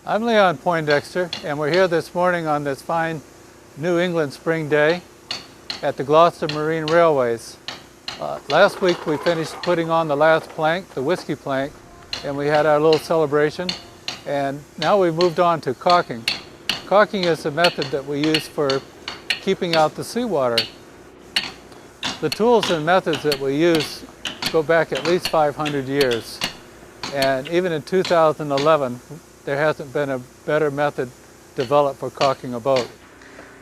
I'm Leon Poindexter, and we're here this morning on this fine New England spring day at the Gloucester Marine Railways. Last week we finished putting on the last plank, the whiskey plank, and we had our little celebration. And now we've moved on to caulking. Caulking is a method that we use for keeping out the seawater. The tools and methods that we use go back at least 500 years. And even in 2011, there hasn't been a better method developed for caulking a boat.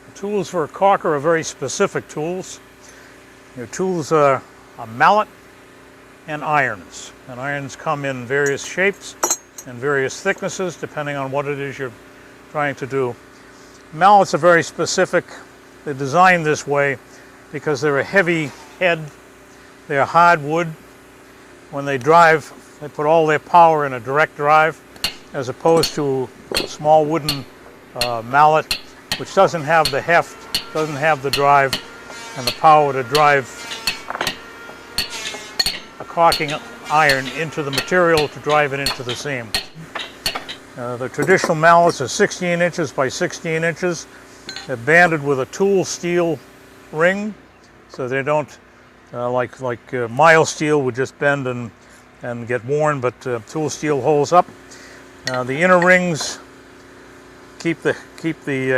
The tools for a caulker are very specific tools. Your tools are a mallet and irons. And irons come in various shapes and various thicknesses depending on what it is you're trying to do. Mallets are very specific. They're designed this way because they're a heavy head. They're hard wood. When they drive, they put all their power in a direct drive, as opposed to a small wooden mallet, which doesn't have the heft, doesn't have the drive and the power to drive a caulking iron into the material to drive it into the seam. The traditional mallets are 16 inches by 16 inches. They're banded with a tool steel ring, so they don't, like mild steel would just bend and get worn, but tool steel holds up. The inner rings keep the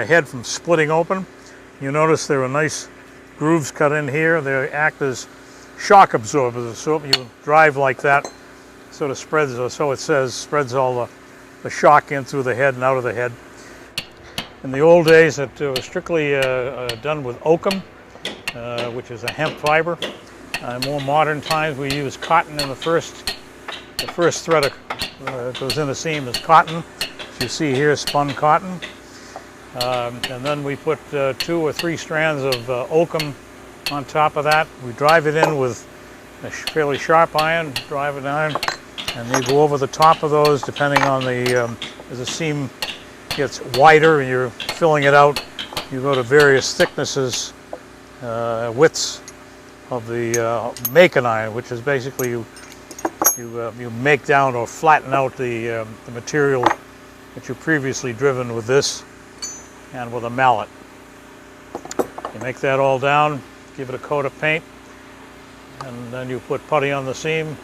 head from splitting open. You notice there are nice grooves cut in here. They act as shock absorbers. So you drive like that, sort of spreads, or so it says, spreads all the shock in through the head and out of the head. In the old days, it was strictly done with oakum, which is a hemp fiber. In more modern times, we use cotton in the first thread that goes in the seam is cotton. As you see here, spun cotton. And then we put 2 or 3 strands of oakum on top of that. We drive it in with a fairly sharp iron, drive it iron, and you go over the top of those depending on as the seam gets wider and you're filling it out, you go to various thicknesses, widths of the make an iron, which is basically you make down or flatten out the material that you previously driven with this and with a mallet. You make that all down, give it a coat of paint, and then you put putty on the seam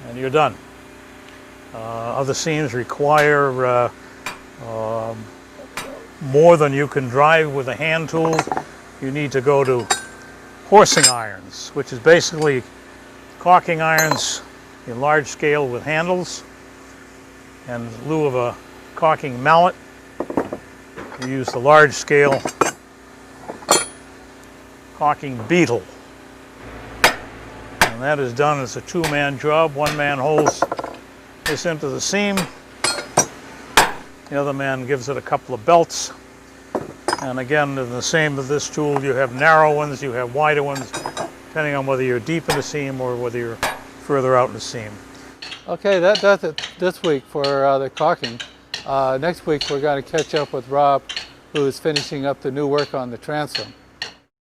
and you're done. Other seams require more than you can drive with a hand tool. You need to go to horsing irons, which is basically caulking irons in large scale with handles. And in lieu of a caulking mallet, we use the large scale caulking Beetle. And that is done as a 2-man job. One man holds this into the seam, the other man gives it a couple of belts. And again, in the same with this tool, you have narrow ones, you have wider ones, depending on whether you're deep in the seam or whether you're further out in the seam. Okay, that does it this week for the caulking. Next week we're going to catch up with Rob, who is finishing up the new work on the transom.